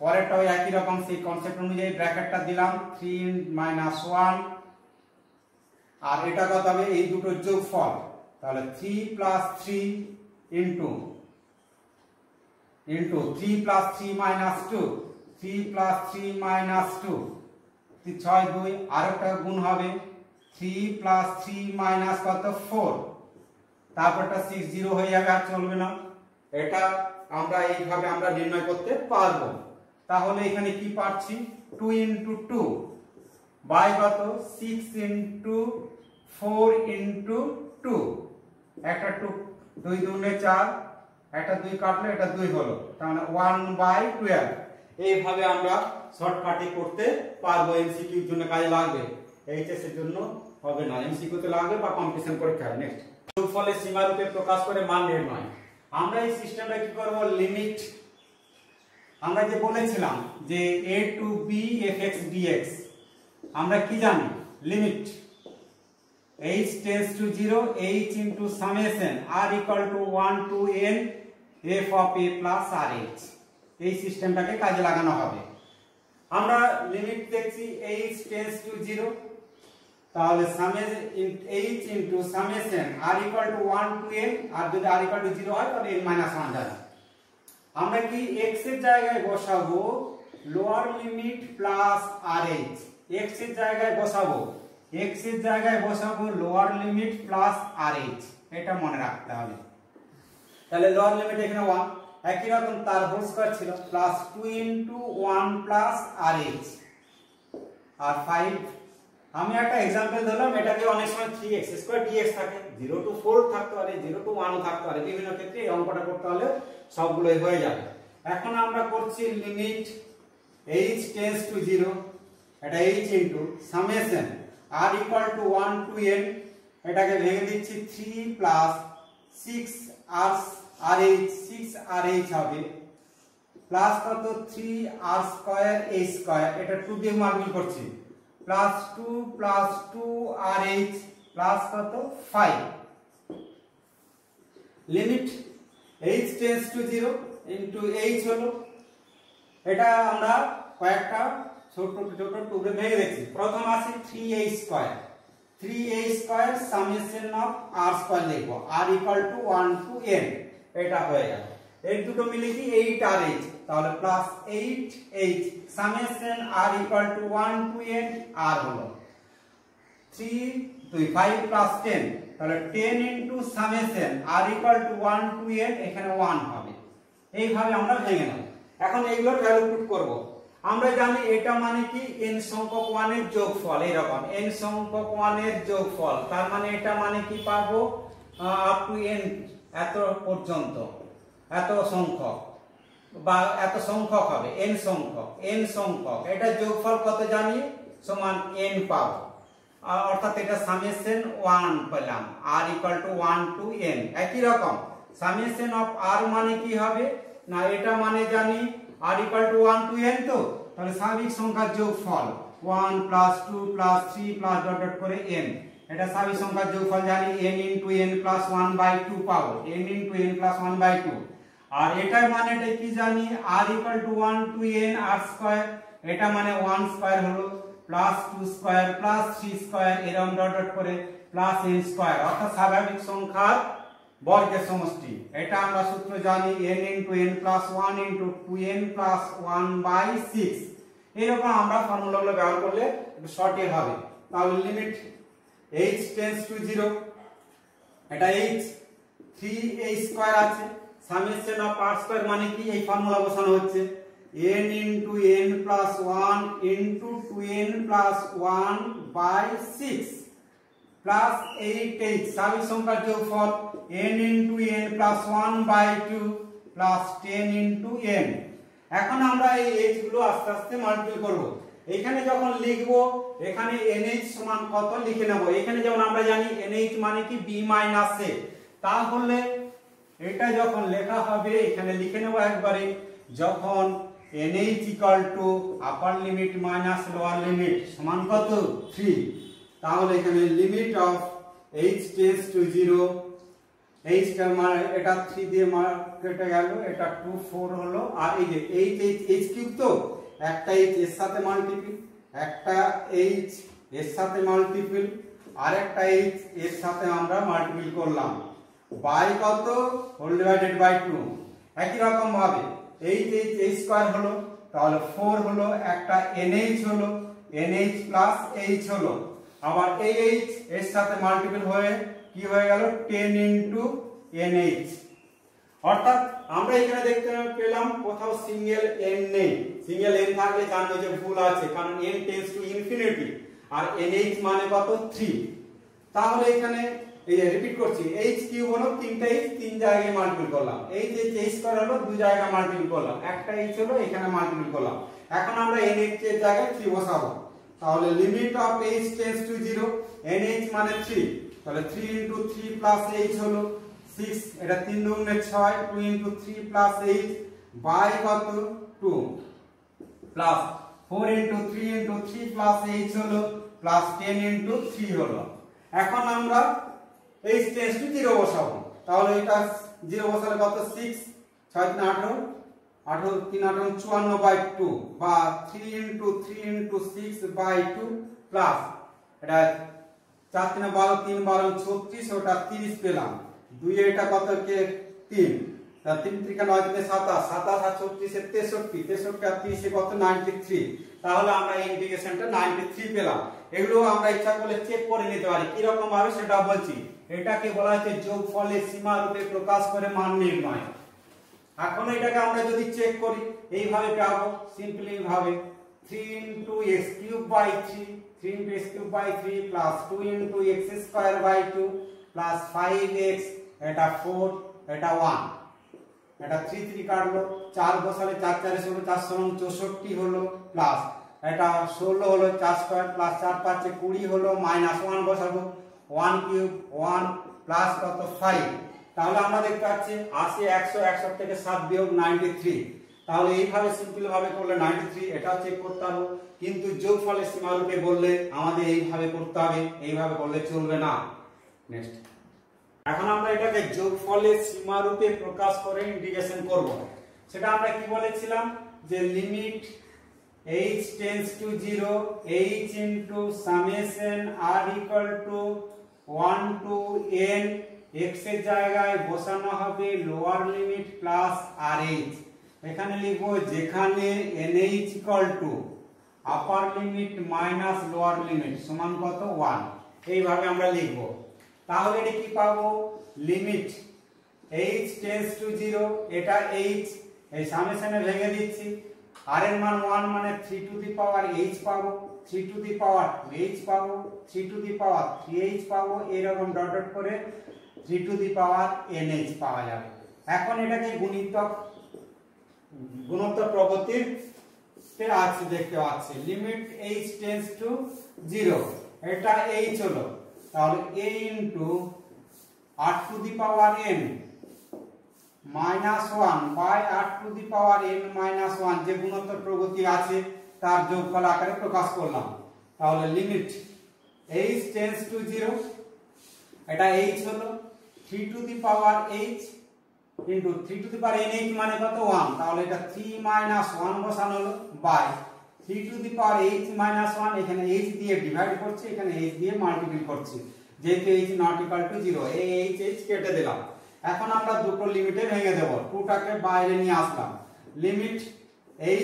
পরেরটাও একই রকম সেই কনসেপ্ট অনুযায়ী ব্র্যাকেটটা দিলাম 3 - 1, আর এটা কত হবে এই দুটো যোগফল, তাহলে 3 + 3 ইনটু 3 + 3 - 2 3 + 3 - 2 6 2, আরেকটা গুণ হবে 3 + 3 - কত 4, তারপরটা 6 0 হয়ে যাবে, আর চলবে না। এটা আমরা এইভাবে আমরা নির্ণয় করতে পারবো। তাহলে এখানে কি পাচ্ছি, 2 ইনটু 2 বাই কত 6 ইনটু 4 ইনটু 2, একটা 2 2 2 4, একটা 2 কাটলে এটা 2 হলো, তাহলে 1/12। এইভাবে আমরা শর্টকাটে করতে পারবো। এমসিকিউ এর জন্য কাজে লাগবে, এইচএস এর জন্য হবে না, এমসিকিউ তে লাগবে বা কম্পিটিশন পরীক্ষায়। নেক্সট, যোগফলের সীমারূপে প্রকাশ করে মান নির্ণয়। আমরা এই সিস্টেমটা কি করব, লিমিট, আমরা যে বলেছিলাম যে a to b fx dx, আমরা কি জানি limit h tends to 0 h into summation r equal to 1 to n f of a plus rh, এই সিস্টেমটাকে কাজে লাগানো হবে। আমরা লিমিট দেখছি h tends to 0, তাহলে summation h into summation r equal to 1 to n, আর যদি r equal to 0 হয় তাহলে n - 1 যাবে। আমরা কি x এর জায়গায় বসাবো lower limit plus rh, x এর জায়গায় বসাবো লোয়ার লিমিট প্লাস rh, এটা মনে রাখতে হবে। তাহলে লোয়ার লিমিট এখানে 1, একই রকম তার হোল স্কয়ার ছিল প্লাস 2 ইনটু 1 প্লাস RH আর 5। আমি একটা एग्जांपल দিলাম, এটাকে অনেক সময় 3x স্কয়ার dx থাকে, 0 টু 4 থাকতে পারে, 0 টু 1 ও থাকতে পারে, বিভিন্ন ক্ষেত্রে এই অঙ্কটা করতে হলে সবগুলোই হয়ে যাবে। এখন আমরা করছি লিমিট h টেন্ডস টু 0, এটা h into summation r equal to 1 to n, এটাকে ভেঙে দিচ্ছি 3 প্লাস 6 rh 6rh হবে প্লাস কত 3r স্কয়ার h স্কয়ার, এটা 2 দিয়ে মাল্টিপ্লাই করছি প্লাস 2 প্লাস 2rh প্লাস কত 5। Limit h tends to 0 into h হলো, এটা আমরা কয়েকটা ছোট ছোট টুকরো ভেঙে দেখছি। প্রথম আছে 3h square, 3h square summation of r square লিখব, r equal to 1 to n, এটা হয়ে গেল। এই দুটো মিলে কি 8rh, তাহলে plus 8h summation r equal to 1 to n, r হলো 3 2 5 প্লাস 10, তাহলে 10 into summation r equal to 1 to n, এখানে 1 হবে। এইভাবে আমরা ভেঙে নেব। এখন এইগুলোর ভ্যালু পুট করব। আমরা জানি এটা মানে কি n সংখ্যক 1 এর যোগফল, এরকম n সংখ্যক 1 এর যোগফল, তার মানে এটা মানে কি পাবো আপ টু n, এত পর্যন্ত, এত সংখ্যক বা এত সংখ্যক হবে n সংখ্যক, এটা যোগফল কত জানি সমান n পাবো, অর্থাৎ এটা সামেশন 1 পেলাম, r equal to 1 to n। একই রকম সামেশন অফ r মানে কি হবে না, এটা মানে জানি r equal to 1 to n, তো তাহলে স্বাভাবিক সংখ্যার যোগফল 1 plus 2 plus 3 plus dot dot করে n, এটা স্বাভাবিক সংখ্যার যোগফল জানি n ইনটু n প্লাস 1/2 পাবো, n ইনটু n প্লাস 1/2। আর এটার মানেটা কি জানি r equal to 1 to n r square, এটা মানে 1 স্কয়ার হলো প্লাস 2 স্কয়ার প্লাস 3 স্কয়ার এরকম ডট ডট করে প্লাস n স্কয়ার, অর্থাৎ স্বাভাবিক সংখ্যার বর্গের সমষ্টি। এটা আমরা সূত্র জানি n ইনটু n plus 1 into 2n plus 1/6। এরকম আমরা ফর্মুলাগুলো ব্যবহার করলে একটু শর্টের হবে। তাহলে লিমিট h টেন্ডস টু 0, এটা h 3h স্কয়ার আছে, সামেশন অফ r স্কয়ার মানে কি এই ফর্মুলা বসানো হচ্ছে n ইনটু n plus 1 into 2n plus 1/6 plus 8h স্বাভাবিক সংখ্যার যোগফল n ইনটু n plus 1/2 plus 10 into n। এখন আমরা এই h গুলো আস্তে আস্তে মাল্টিপ্লাই করব। এখানে যখন লিখব এখানে nh সমান কত লিখে নেব। এখানে যেমন আমরা জানি nh মানে কি b মাইনাস a, তাহলে এটা যখন লেখা হবে এখানে লিখে নেব একবারে, যখন nh equal to upper limit minus lower limit সমান কত 3, তাহলে এখানে limit of h tends to 0, h এর মান এটা 3 দিয়ে কেটে গেল, এটা 2 4 হলো, আর এই যে h কিউব, তো একটা h এর সাথে মাল্টিপল, একটা h এর সাথে মাল্টিপল, আর একটা h এর সাথে আমরা মাল্টিপল করলাম বাই কত হোল ডিভাইডেড বাই 2। একই রকম ভাবে এই যে h স্কয়ার হলো, তাহলে 4 হলো, একটা nh হলো, nh প্লাস h হলো, আবার এই h এর সাথে মাল্টিপল হয়ে কি হয়ে গেল 10 ইনটু nh। অর্থাৎ আমরা এখানে দেখতে পেলাম কোথাও সিঙ্গেল n নেই, সিঙ্গেল n থাকলে জানবে যে ভুল আছে, কারণ n টেন্ডস টু ইনফিনিটি আর nh মানে কত 3। তাহলে এখানে এই যে রিপিট করছি h কিউব হলো 3টা h 3 জায়গায় মাল্টিপল করলাম, এই যে h স্কয়ার হলো 2 জায়গায় মাল্টিপল করলাম, একটা h হলো এখানে মাল্টিপল করলাম। এখন আমরা nh এর জায়গায় 3 বসাবো, তাহলে limit of h tends to 0, nh মানে 3, তাহলে 3 ইনটু 3 প্লাস h হলো 6, এটা 3 দুগুণে 6, 2 ইনটু 3 প্লাস 8 বাই কত 2 plus 4 into 3 into 3 plus h হলো প্লাস 10 ইনটু 3 হলো। এখন আমরা h টেন্ডস টু 0 বসাবো, তাহলে এটা 0 বসালে কত 6 6 3 18, 18 3 18 54/2 বা 3 ইনটু 3 ইনটু 6 বাই 2 প্লাস এটা 4 3 12 3 12 36, ওটা 30 পেলাম, 2 এটা কত কে 3, তা 3 3 9 3 27, 27 আর 36 এর 63, 63 আর 30 কত 93, তাহলে আমরা ইন্টিগ্রেশনটা 93 পেলাম। এগুলো আমরা ইচ্ছা করলে চেক করে নিতে পারি কি রকম ভাবে সেটা বলছি। এটাকে বলা হচ্ছে যোগফলের সীমা রূপে প্রকাশ করে মান নির্ণয়। এখন এটাকে আমরা যদি চেক করি এইভাবে পাবো সিম্পলি ভাবে 3 into x cube by 3 3 into x cube by 3 plus 2 into x square by 2 plus 5x এটা 4 এটা 1 এটা 3 3 কাটলো 4 বসালে 4 4 16 4 64 হলো প্লাস এটা 16 হলো 4 স্কয়ার প্লাস 4 5 20 হলো মাইনাস 1 বসাবো 1 কিউব 1 প্লাস কত 5 তাহলে আমরা দেখতে পাচ্ছি 80 100 100 থেকে 7 বিয়োগ 93 তাহলে এইভাবে সিম্পল ভাবে করলে 93 এটাও চেক করতে হবে কিন্তু যোগফলের সীমারূপে বললে আমাদের এইভাবে করতে হবে এইভাবে করলে চলবে না নেক্সট এখন আমরা এটাকে যোগফলের সীমারূপে প্রকাশ করে ইন্টিগ্রেশন করব সেটা আমরা কি বলেছিলাম যে limit h tends to 0 h into summation r equal to 1 to n x এর জায়গায় বসানো হবে লোয়ার লিমিট প্লাস rh এখানে লিখব যেখানে nh equal to upper limit minus lower limit সমান কত 1 এইভাবে আমরা লিখব তাহলে এটা কি পাবো লিমিট h tends to 0 এটা h এই সামেশনে ভেঙে দিচ্ছি r এর মান 1 মানে 3 টু দি পাওয়ার h পাবো 3 টু দি পাওয়ার 2h পাবো 3 টু দি পাওয়ার 3h পাবো এরকম ডট ডট করে 3 টু দি পাওয়ার nh পাওয়া যাবে এখন এটাকে গুণোত্তর প্রবর্তীর তে আছে দেখতে পাচ্ছি লিমিট h tends to 0 এটা h হলো তাহলে a into r to the power n -1 by r to the power n -1 যে গুণোত্তর প্রগতি আছে তার যোগফল আকারে প্রকাশ করলাম তাহলে লিমিট h tends to 0 এটা h হলো 3 to the power h into 3 to the power nh মানে কত 1 তাহলে এটা 3 1 বসানো হলো by 3 to the power h 1 এখানে h দিয়ে ডিভাইড করছি এখানে h দিয়ে মাল্টিপ্লাই করছি যেহেতু h নট ইকুয়াল টু 0 এই h কেটে দিলাম এখন আমরা দুটো লিমিটে ভেঙে দেব 2 টাকে বাইরে নিয়ে আসলাম limit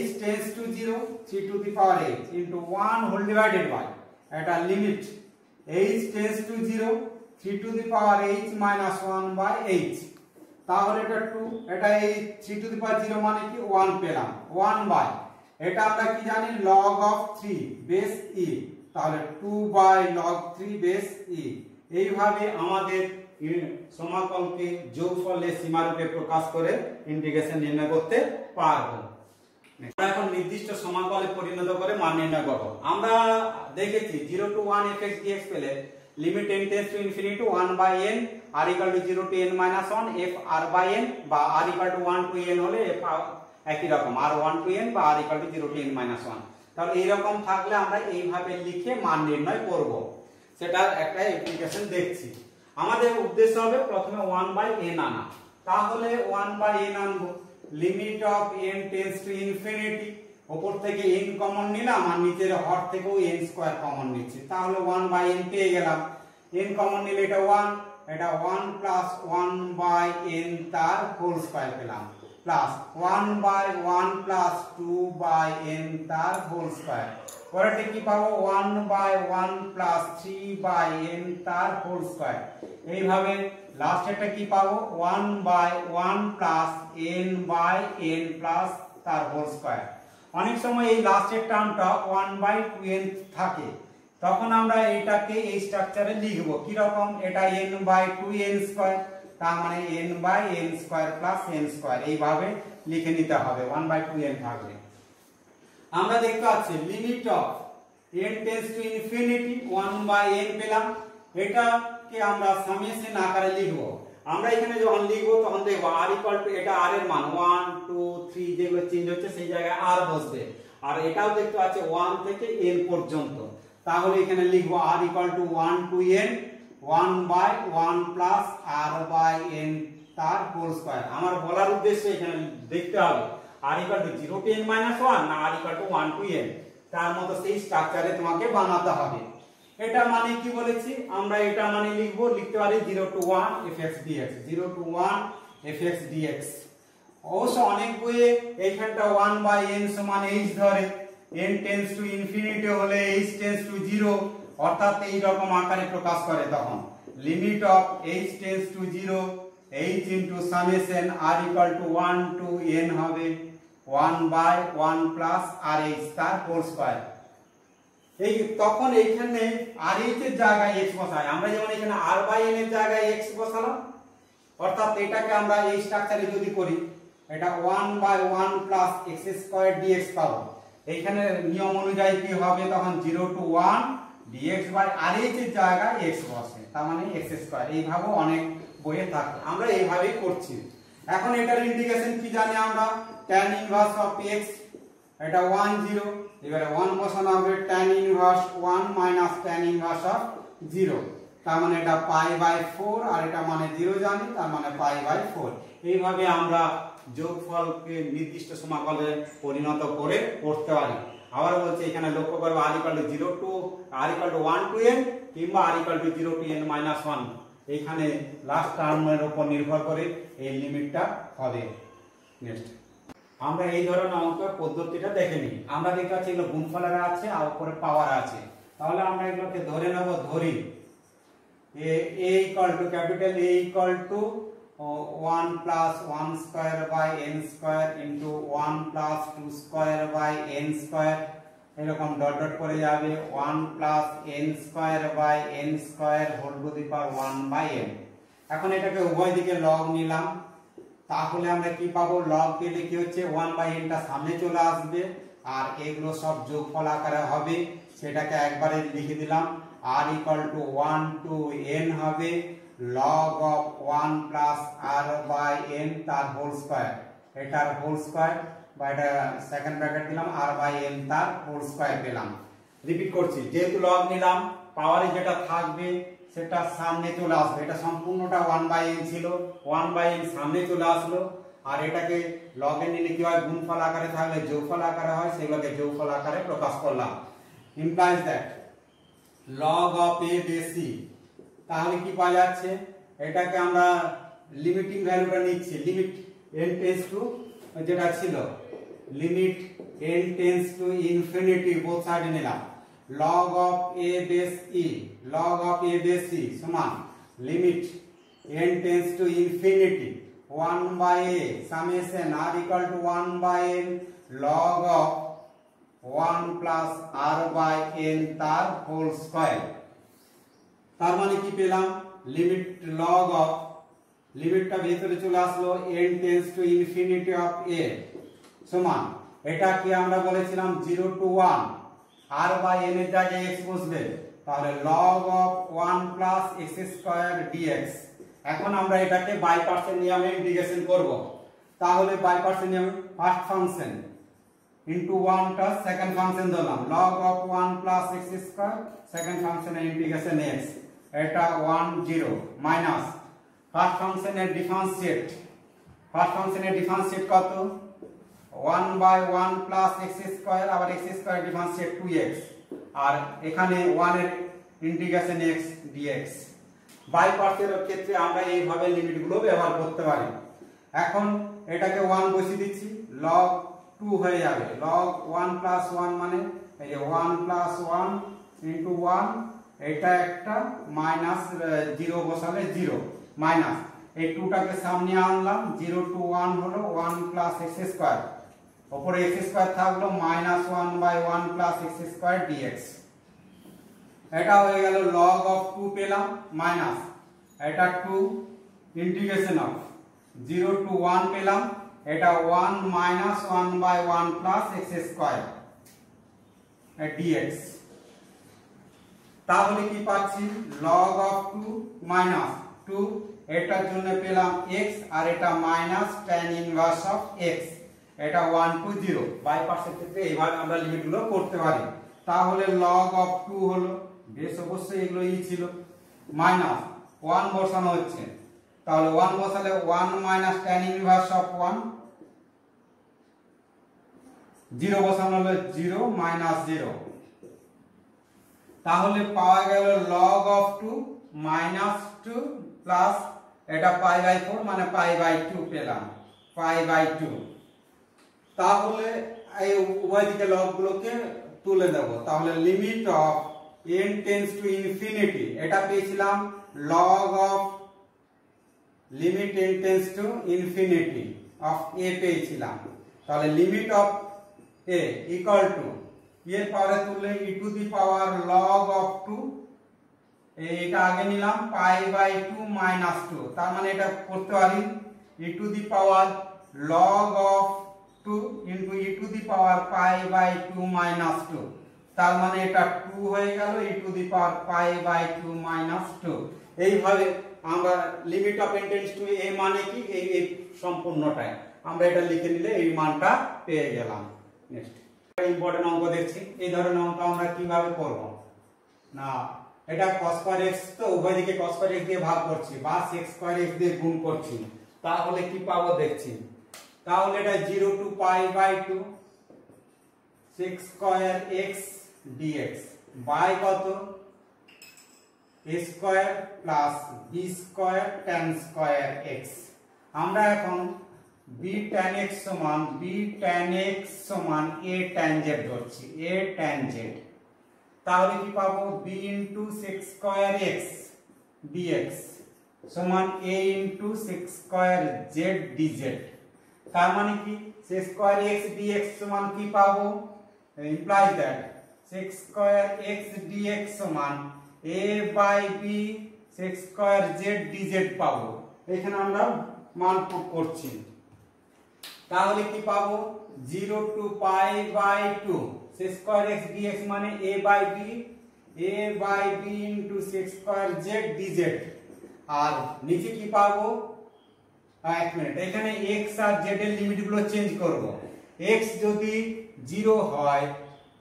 h tends to 0 3 to the power h into 1 whole divided by এটা limit h tends to 0 3 to the power h -1 by h তাহলে এটা 2 এটা এই 3 টু দি পাওয়ার 0 মানে কি 1 পেলাম 1 বাই এটা আমরা কি জানি log of 3 বেস e তাহলে 2 বাই log 3 বেস e এইভাবে আমাদের সমাকলকে যোগফলের সীমারূপে প্রকাশ করে ইন্টিগ্রেশন নির্ণয় করতে পারবো আমরা এখন নির্দিষ্ট সমাকলে পরিণত করে মান নির্ণয় করব আমরা দেখেছি 0 টু 1 fx dx পেলে limit n tends to infinity 1 by n r equal to 0 to n minus 1 f r by n বা r equal to 1 to n হলে f একই রকম r 1 to n বা r equal to 0 to n minus 1 তাহলে এই রকম থাকলে আমরা এইভাবে লিখে মান নির্ণয় করব সেটার একটা অ্যাপ্লিকেশন দেখছি আমাদের উদ্দেশ্য হবে প্রথমে 1 by n আনা তাহলে 1 by n আনবো limit of n tends to infinity উপর থেকে n কমন নিলাম আর নিচের হর থেকেও n স্কয়ার কমন নিচ্ছি তাহলে 1 by n পেয়ে গেলাম n কমন নিলে এটা 1 প্লাস 1 by n তার হোল স্কয়ার পেলাম plus 1 by 1 plus 2 by n তার হোল স্কয়ার পরেরটা কি পাবো 1 by 1 প্লাস 3 by n তার হোল স্কয়ার এইভাবে লাস্টেরটা কি পাবো 1 by 1 plus n by n plus তার হোল স্কয়ার অনেক সময় এই লাস্টের টার্মটা 1 by 2n থাকে তখন আমরা এটাকে এই স্ট্রাকচারে লিখব কি রকম এটা n by 2n স্কয়ার তার মানে n by n square plus n square এইভাবে লিখে নিতে হবে 1 by 2n থাকবে আমরা দেখতে পাচ্ছি limit of n tends to infinity 1 by n পেলাম এটাকে আমরা সামেশন আকারে লিখব আমরা এখানে যখন লিখব তখন দেখব r equal to এটা r এর মান 1 2 3 যেগুলো চেঞ্জ হচ্ছে সেই জায়গায় r বসবে আর এটাও দেখতে পাচ্ছি 1 থেকে n পর্যন্ত তাহলে এখানে লিখব r equal to 1 to n 1 by 1 plus r by n তার হোল স্কয়ার আমার বলার উদ্দেশ্য এখানে দেখতে হবে r equal to 0 to n minus 1 না r equal to 1 to n তার মতো সেই স্ট্রাকচারে তোমাকে বানাতে হবে এটা মানে কি বলেছি আমরা এটা মানে লিখতে পারি 0 to 1 fx dx 0 to 1 fx dx অবশ্য অনেক বইয়ে এইখানটা 1 by n সমান h ধরে n tends to infinity হলে h tends to 0 অর্থাৎ এই রকম আকারে প্রকাশ করে তখন limit of h tends to 0 h into summation r equal to 1 to n হবে 1/1 প্লাস rh তার হোল স্কয়ার। এই তখন এইখানে rh এর জায়গায় x বসাই, আমরা যেমন এখানে r/n এর জায়গায় x বসালাম, অর্থাৎ এটাকে আমরা এই স্ট্রাকচারে যদি করি এটা 1/1 প্লাস x স্কয়ার dx পাবো। এইখানে নিয়ম অনুযায়ী কি হবে, তখন 0 টু 1 dx বাই rh এর জায়গায় x বসে, তার মানে x স্কয়ার। এইভাবে অনেক বইয়ে থাকে, আমরা এইভাবেই করছি। এখন এটার ইন্টিগ্রেশন কি জানি আমরা, tan ইনভার্স অফ x, এটা 1 0, এবারে 1 বসানো হবে tan inverse 1 minus tan inverse of 0, তার মানে এটা π/4 আর এটা মানে 0 জানি, তার মানে π/4। এইভাবে আমরা যোগফলকে নির্দিষ্ট সমাকলে পরিণত করে করতে পারি। আবার বলছে এখানে লক্ষ্য করবে r = 0 to r = 1 to n কিংবা r = 0 টু n - 1, এইখানে লাস্ট টার্মের উপর নির্ভর করে এই লিমিটটা হবে। নেক্সট আমরা এই ধরনের অঙ্কের পদ্ধতিটা দেখে নিই। আমরা দেখতে পাচ্ছি এগুলো গুণফলের আছে আর উপরে পাওয়ার আছে, তাহলে আমরা এগুলোকে ধরে নেব। ধরি a capital A = 1 plus 1 square by n square into 1 plus 2 square by n square, এরকম ডট ডট করে যাবে 1 plus n square by n square whole to the power 1 by n। এখন এটাকে উভয় দিকে লগ নিলাম, তাহলে আমরা কি পাবো, লগ পেলে কি হচ্ছে 1 by n টা সামনে চলে আসবে আর এগুলো সব যোগফল আকারে হবে। সেটাকে একবারে লিখে দিলাম, r = 1 to n হবে log of 1 plus r by n তার হোল স্কয়ার, এটার হোল স্কয়ার বা এটা সেকেন্ড ব্র্যাকেট দিলাম r by n তার হোল স্কয়ার পেলাম। রিপিট করছি, যেহেতু লগ নিলাম পাওয়ারে যেটা থাকবে সেটা সামনে চলে আসবে। এটা সম্পূর্ণটা 1 by n ছিল, 1 by n সামনে চলে আসলো। আর এটাকে লগে নিলে কি হয়, গুণফল আকারে থাকলে যোগফল আকারে হয়, সেগুলোকে যোগফল আকারে প্রকাশ করলাম। Implies that log of a base c, তাহলে কি পাওয়া যাচ্ছে, এটাকে আমরা লিমিটিং ভ্যালুটা নিচ্ছি, লিমিট n টেন্ডস টু যেটা ছিল limit n tends to infinity both সাইডে নিলাম। log of a base e, log of a base c সমান limit n tends to infinity 1 by a summation r equal to 1 by n log of 1 plus r by n তার হোল স্কয়ার। তার মানে কি পেলাম, লিমিট log of, লিমিটটা ভিতরে চলে আসলো n tends to infinity of a সমান, এটা কি আমরা বলেছিলাম 0 টু 1, r by n এর জায়গায় x বসবে, তাহলে log of 1 plus x square dx। এখন আমরা এটাকে বাই পার্সেন্ট নিয়মে ইন্টিগ্রেশন করব। তাহলে বাই পার্সেন্ট নিয়মে ফার্স্ট ফাংশন into 1 টা সেকেন্ড ফাংশন দিলাম, log of 1 plus x square second ফাংশনের ইন্টিগ্রেশন x, এটা 1 0 মাইনাস ফার্স্ট ফাংশনের ডিফারেন্সিয়েট, ফার্স্ট ফাংশনের ডিফারেন্সিয়েট কত 1 by 1 plus x square, আবার x square ডিফারেন্সিয়েট 2x, আর এখানে 1 এর ইন্টিগ্রেশন x dx। বাই পার্সেন্টের ক্ষেত্রে আমরা এইভাবে লিমিটগুলো ব্যবহার করতে পারি। এখন এটাকে 1 বসিয়ে দিচ্ছি, log 2 হয়ে যাবে, log 1 plus 1 মানে এই যে 1 plus 1 into 1, এটা একটা মাইনাস 0 বসালে 0 মাইনাস এই 2টাকে সামনে আনলাম, 0 টু 1 হলো 1 plus x square, উপরে x square থাকলো minus 1 by 1 plus x square dx। এটা হয়ে গেল log of 2 পেলাম মাইনাস এটা 2 ইন্টিগ্রেশন অফ 0 টু 1 পেলাম, এটা 1 minus 1 by 1 plus x square dx। তাহলে কি পাচ্ছি, log of 2 minus 2, এটার জন্য পেলাম x আর এটা minus tan inverse of x, এটা 1 টু 0। বাই পার্সের ক্ষেত্রে এইভাবে আমরা লিমিটগুলো করতে পারি। তাহলে log of 2 হলো, বেশ অবশ্যই এগুলো ই ছিল, মাইনাস 1 বসানো হচ্ছে, তাহলে 1 বসালে 1 মাইনাস tan ইনভার্স অফ 1, 0 বসানো হলো 0 মাইনাস 0, তাহলে পাওয়া গেল log of 2 minus 2 প্লাস এটা π/4 মানে π/2 পেলাম, π/2। তাহলে এই উভয় দিকে লগ গুলোকে তুলে দেব, তাহলে limit of n tends to infinity, এটা পেয়েছিলাম log of limit n tends to infinity of a পেয়েছিলাম, তাহলে limit of a equal to এর পাওয়ারে তুললে e to the power log of 2, এটা আগে নিলাম পাই বাই 2 মাইনাস 2, তার মানে এটা করতে পারি e to the power log of 2 into e to the power pi by 2 minus 2, তার মানে এটা 2 হয়ে গেল e to the power pi by 2 minus 2। এইভাবে আমরা limit of n tends to a মানে কি এই সম্পূর্ণটাই আমরা এটা লিখে নিলে এই মানটা পেয়ে গেলাম। নেক্সট ইম্পর্টেন্ট অঙ্ক দেখছি। এই ধরনের অঙ্ক আমরা কিভাবে করব না, এটা cos স্কয়ার x, তো উভয় দিকে cos স্কয়ার x দিয়ে ভাগ করছি বা sec স্কয়ার x দিয়ে গুণ করছি, তাহলে কি পাবো দেখছি। তাহলে এটা 0 to pi by 2 sec square x dx by কত a স্কয়ার প্লাস b square tan square x। আমরা এখন b tan x সমান a tan z ধরছি, a tan z, তাহলে কি পাবো b into sec square x dx সমান a into sec square z dz, তার মানে কি sec স্কয়ার x dx সমান কি পাবো, implies that sec square x dx সমান a by b sec square z dz পাবো। এখানে আমরা মান পুট করছি, তাহলে কি পাবো 0 to pi by 2 sec square x dx মানে a by b into sec square z dz, আর নিচে কি পাবো, এক মিনিট, এখানে x আর z এর লিমিট গুলো চেঞ্জ করব। x যদি 0 হয়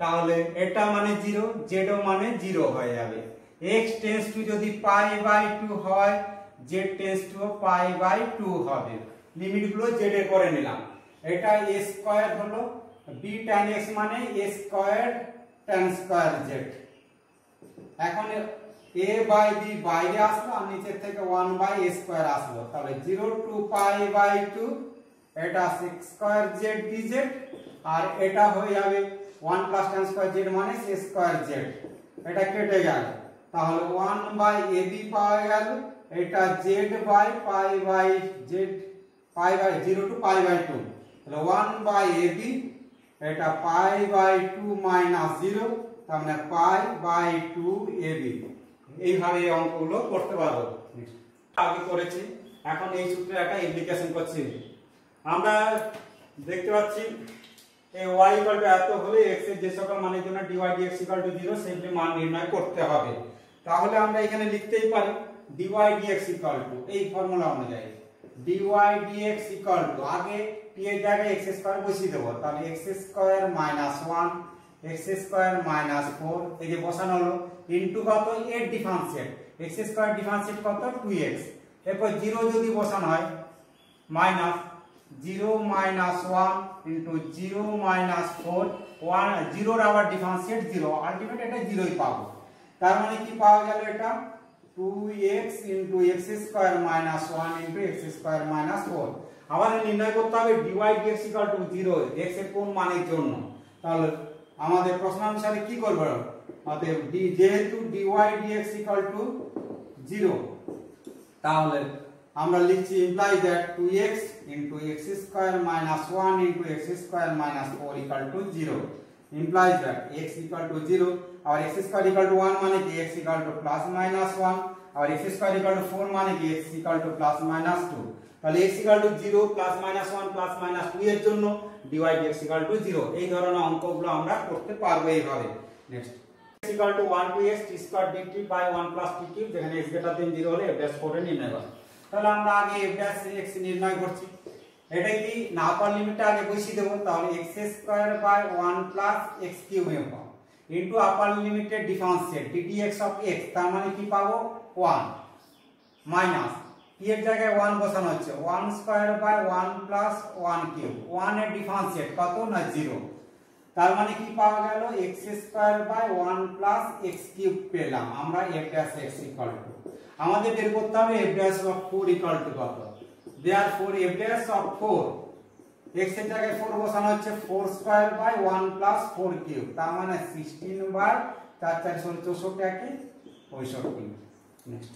তাহলে এটা মানে 0, z ও মানে 0 হয়ে যাবে। x টেন্ডস টু যদি পাই বাই 2 হয় z tends to pi by 2 হবে। লিমিট গুলো z এর করে নিলাম। এটা a স্কয়ার হলো, b tan x মানে a square tan square z। এখন a বাই b বাইরে আসলো আর নিচে থেকে 1 বাই a স্কয়ার আসলো, তাহলে 0 টু পাই বাই 2 এটা sec স্কয়ার z dz, আর এটা হয়ে যাবে 1 প্লাস tan স্কয়ার z মানে sec স্কয়ার z, এটা কেটে গেল, তাহলে 1 বাই ab পাওয়া গেল, এটা z by pi by z, pi by 0 to pi by 2, তাহলে 1 বাই ab, এটা পাই বাই 2 মাইনাস 0, তার মানে পাই বাই 2 ab। এইভাবে এই অঙ্কগুলো করতে পারবো, আগে করেছি। এখন এই সূত্রে একটা অ্যাপ্লিকেশন করছি। আমরা দেখতে পাচ্ছি এই y ইকুয়াল টু এত হলে x এর যে সকল মানের জন্য dy dx ইকুয়াল টু 0 সেগুলি মান নির্ণয় করতে হবে। তাহলে আমরা এখানে লিখতেই পারি dy dx ইকুয়াল টু এই ফর্মুলা অনুযায়ী dy dx ইকুয়াল টু, আগে t এর জায়গায় x স্কয়ার বসিয়ে দেব, তাহলে x square minus 1 x square minus 4 এই যে বসানো হলো ইনটু কত এর ডিফারেন্সিয়েট, x স্কয়ার ডিফারেন্সিয়েট কত 2x, এরপর 0 যদি বসানো হয় মাইনাস 0 মাইনাস 1 ইনটু 0 মাইনাস 4 1 0 এর আবার ডিফারেন্সিয়েট 0, আলটিমেট এটা 0ই পাবো। তার মানে কি পাওয়া গেল, এটা 2x into x square minus 1 into x square minus 4। আবার নির্ণয় করতে হবে dy dx equal to 0 x এর কোন মানের জন্য। তাহলে আমাদের প্রশ্ন অনুসারে কি করব, অতএব যেহেতু dy dx ইকুয়াল টু 0, তাহলে আমরা লিখছি imply that 2x into x square minus 1 into x square minus 4 equal to 0, implies that x equal to 0 और x square equal to 1 माने कि x equal to plus minus 1 और x square equal to 4 माने कि x equal to plus minus 2। তাহলে x equal to 0 plus minus 1 plus minus 2 এর জন্য dy dx equal to 0। এই ধরনের অঙ্কগুলো আমরা করতে পারবো এইভাবে। Next x equal to 1 to x t square dt by 1 plus t cube, যেখানে x greater than 0 হলে f dash 4 নির্ণয় করব। তাহলে আমরা আগে f dash x নির্ণয় করছি, এটা কি না আপার লিমিটটা আগে বসিয়ে দেব, তাহলে x square by 1 plus x cube হবে ইনটু আপার লিমিটের ডিফারেন্সিয়েট ddx অফ x, তার মানে কি পাবো 1 মাইনাস t এর জায়গায় 1 বসানো হচ্ছে 1 স্কয়ার বাই 1 প্লাস 1 কিউব, 1 এর ডিফারেন্সিয়েট কত না 0, তার মানে কি পাওয়া গেল x square by 1 plus x cube পেলাম আমরা f dash x equal to, আমাদের বের করতে হবে f dash of 4 equal to কত। Therefore f dash of 4 x এর জায়গায় 4 বসানো হচ্ছে 4 স্কয়ার বাই 1 প্লাস 4 কিউব, তার মানে 16 বাই 4 4 64 65। নেক্সট